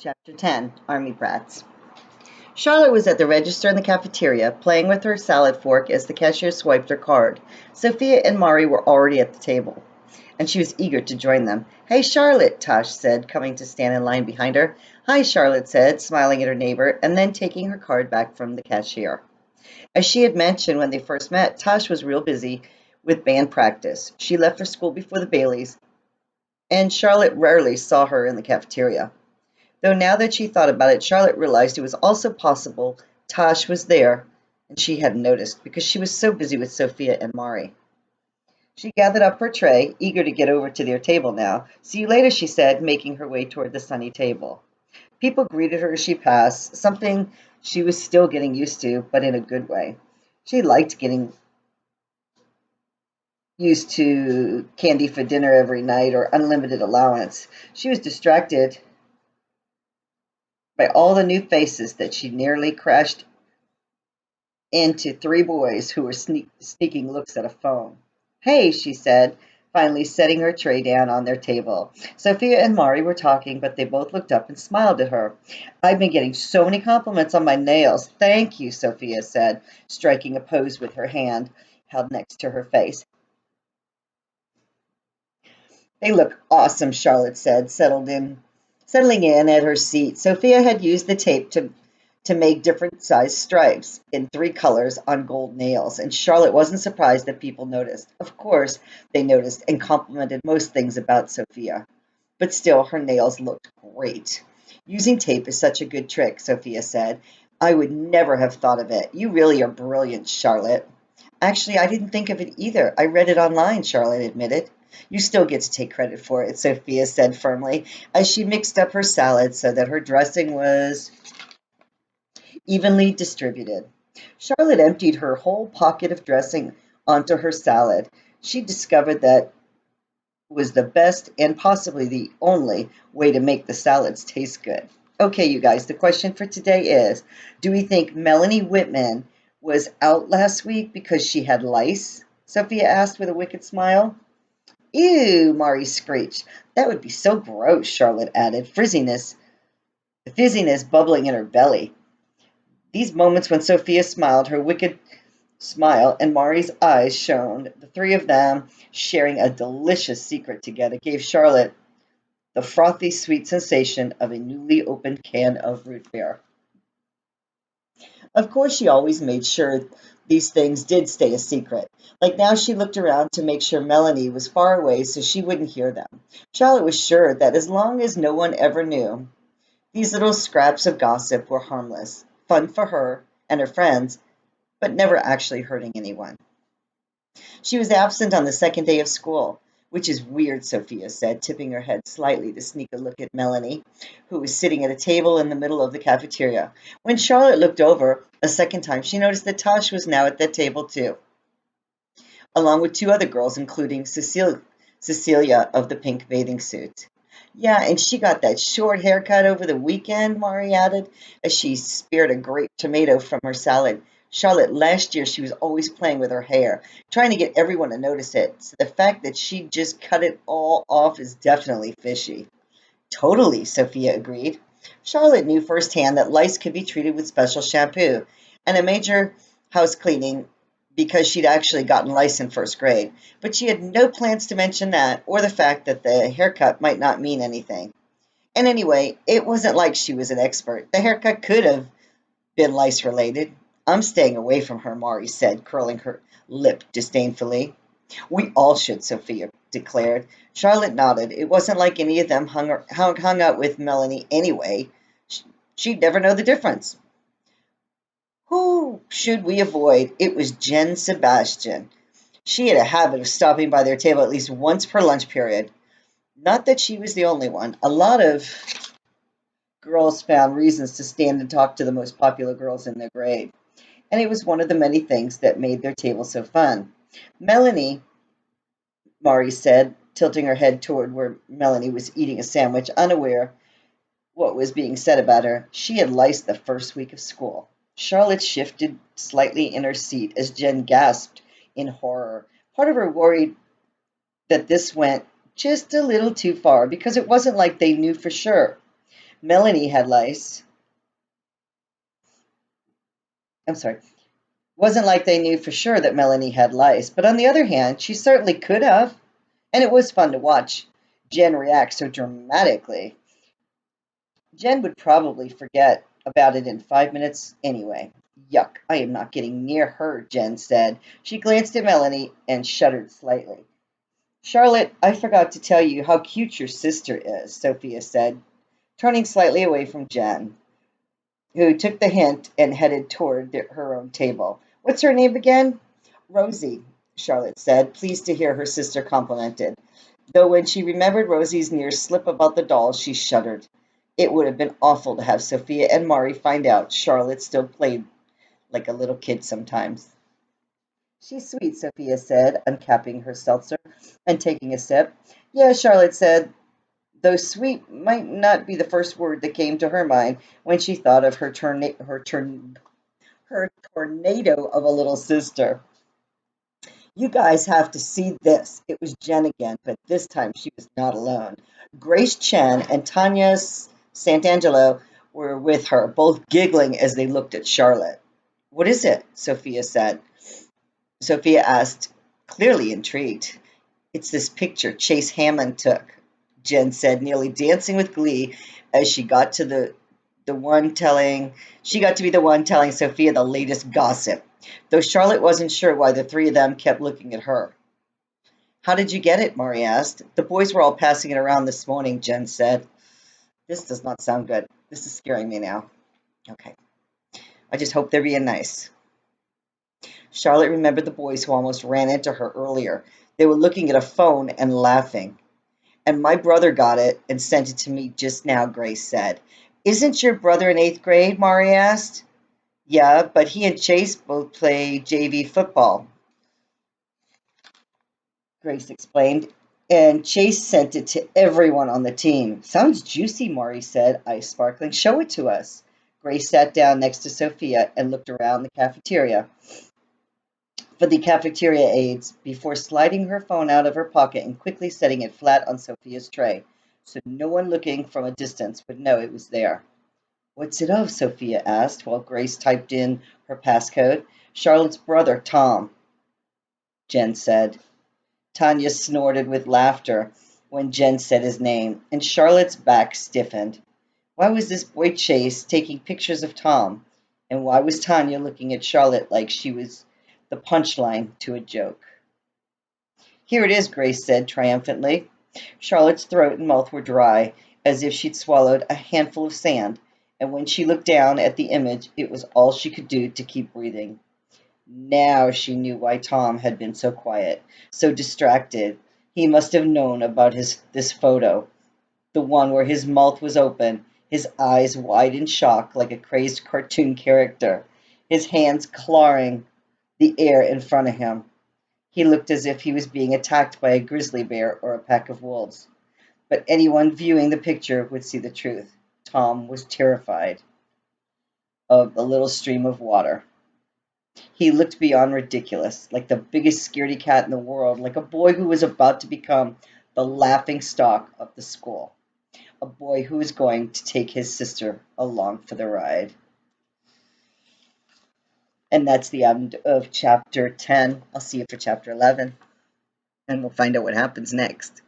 Chapter 10 Army Brats. Charlotte was at the register in the cafeteria, playing with her salad fork as the cashier swiped her card. Sophia and Mari were already at the table, and she was eager to join them. "Hey, Charlotte," Tosh said, coming to stand in line behind her. "Hi," Charlotte said, smiling at her neighbor, and then taking her card back from the cashier. As she had mentioned when they first met, Tosh was real busy with band practice. She left for school before the Baileys, and Charlotte rarely saw her in the cafeteria. Though now that she thought about it, Charlotte realized it was also possible Tosh was there and she hadn't noticed because she was so busy with Sophia and Mari. She gathered up her tray, eager to get over to their table now. "See you later," she said, making her way toward the sunny table. People greeted her as she passed, something she was still getting used to, but in a good way. She liked getting used to candy for dinner every night or unlimited allowance. She was distracted by all the new faces that she nearly crashed into three boys who were sneaking looks at a phone. "Hey," she said, finally setting her tray down on their table. Sophia and Mari were talking, but they both looked up and smiled at her. "I've been getting so many compliments on my nails." "Thank you," Sophia said, striking a pose with her hand held next to her face. "They look awesome," Charlotte said, settling in at her seat. Sophia had used the tape to make different sized stripes in three colors on gold nails, and Charlotte wasn't surprised that people noticed. Of course, they noticed and complimented most things about Sophia, but still, her nails looked great. "Using tape is such a good trick," Sophia said. "I would never have thought of it. You really are brilliant, Charlotte." "Actually, I didn't think of it either. I read it online," Charlotte admitted. "You still get to take credit for it," Sophia said firmly, as she mixed up her salad so that her dressing was evenly distributed. Charlotte emptied her whole pocket of dressing onto her salad. She discovered that was the best and possibly the only way to make the salads taste good. Okay, you guys, the question for today is, do we think Melanie Whitman was out last week because she had lice? Sophia asked with a wicked smile. "Ew," Mari screeched. "That would be so gross," Charlotte added, fizziness bubbling in her belly. These moments when Sophia smiled, her wicked smile, and Mari's eyes shone, the three of them sharing a delicious secret together, gave Charlotte the frothy, sweet sensation of a newly opened can of root beer. Of course, she always made sure these things did stay a secret. Like now, she looked around to make sure Melanie was far away so she wouldn't hear them. Charlotte was sure that as long as no one ever knew, these little scraps of gossip were harmless, fun for her and her friends, but never actually hurting anyone. She was absent on the second day of school, which is weird, Sophia said, tipping her head slightly to sneak a look at Melanie, who was sitting at a table in the middle of the cafeteria. When Charlotte looked over a second time, she noticed that Tosh was now at that table too, along with two other girls, including Cecilia of the pink bathing suit. "Yeah, and she got that short haircut over the weekend," Mari added, as she speared a grape tomato from her salad. "Charlotte, last year she was always playing with her hair, trying to get everyone to notice it. So the fact that she just cut it all off is definitely fishy." "Totally," Sophia agreed. Charlotte knew firsthand that lice could be treated with special shampoo and a major house cleaning because she'd actually gotten lice in first grade, but she had no plans to mention that or the fact that the haircut might not mean anything. And anyway, it wasn't like she was an expert. The haircut could have been lice related. "I'm staying away from her," Mari said, curling her lip disdainfully. "We all should," Sophia declared. Charlotte nodded. It wasn't like any of them hung out with Melanie anyway. She'd never know the difference. Who should we avoid? It was Jen Sebastian. She had a habit of stopping by their table at least once per lunch period. Not that she was the only one. A lot of girls found reasons to stand and talk to the most popular girls in their grade, and it was one of the many things that made their table so fun. "Melanie," Mari said, tilting her head toward where Melanie was eating a sandwich, unaware what was being said about her. "She had lice the first week of school." Charlotte shifted slightly in her seat as Jen gasped in horror. Part of her worried that this went just a little too far because it wasn't like they knew for sure. Melanie had lice. I'm sorry. Wasn't like they knew for sure that Melanie had lice, but on the other hand, she certainly could have. And it was fun to watch Jen react so dramatically. Jen would probably forget about it in 5 minutes anyway. Yuck, I am not getting near her, Jen said. She glanced at Melanie and shuddered slightly. Charlotte, I forgot to tell you how cute your sister is, Sophia said, turning slightly away from Jen, who took the hint and headed toward her own table. What's her name again? Rosie, Charlotte said, pleased to hear her sister complimented. Though when she remembered Rosie's near slip about the doll, she shuddered. It would have been awful to have Sophia and Mari find out Charlotte still played like a little kid sometimes. She's sweet, Sophia said, uncapping her seltzer and taking a sip. Yeah, Charlotte said, though sweet might not be the first word that came to her mind when she thought of her tornado of a little sister. You guys have to see this. It was Jen again, but this time she was not alone. Grace Chen and Tanya Santangelo were with her, both giggling as they looked at Charlotte. What is it? Sophia asked, clearly intrigued. It's this picture Chase Hammond took, Jen said, nearly dancing with glee as the one telling she got to be the one telling Sophia the latest gossip, though Charlotte wasn't sure why the three of them kept looking at her. How did you get it? Mari asked. The boys were all passing it around this morning, Jen said. This does not sound good. This is scaring me now. Okay. I just hope they're being nice. Charlotte remembered the boys who almost ran into her earlier. They were looking at a phone and laughing. And my brother got it and sent it to me just now, Grace said. Isn't your brother in 8th grade? Mari asked. Yeah, but he and Chase both play JV football, Grace explained. And Chase sent it to everyone on the team. Sounds juicy, Mari said, eyes sparkling. Show it to us. Grace sat down next to Sophia and looked around the cafeteria for the cafeteria aides before sliding her phone out of her pocket and quickly setting it flat on Sophia's tray, so no one looking from a distance would know it was there. What's it of? Sophia asked while Grace typed in her passcode. Charlotte's brother, Tom, Jen said. Tanya snorted with laughter when Jen said his name, and Charlotte's back stiffened. Why was this boy Chase taking pictures of Tom? And why was Tanya looking at Charlotte like she was the punchline to a joke? Here it is, Grace said triumphantly. Charlotte's throat and mouth were dry, as if she'd swallowed a handful of sand, and when she looked down at the image, it was all she could do to keep breathing. Now she knew why Tom had been so quiet, so distracted. He must have known about this photo, the one where his mouth was open, his eyes wide in shock like a crazed cartoon character, his hands clawing the air in front of him. He looked as if he was being attacked by a grizzly bear or a pack of wolves. But anyone viewing the picture would see the truth. Tom was terrified of the little stream of water. He looked beyond ridiculous, like the biggest scaredy cat in the world, like a boy who was about to become the laughing stock of the school, a boy who was going to take his sister along for the ride. And that's the end of chapter 10. I'll see you for chapter 11, and we'll find out what happens next.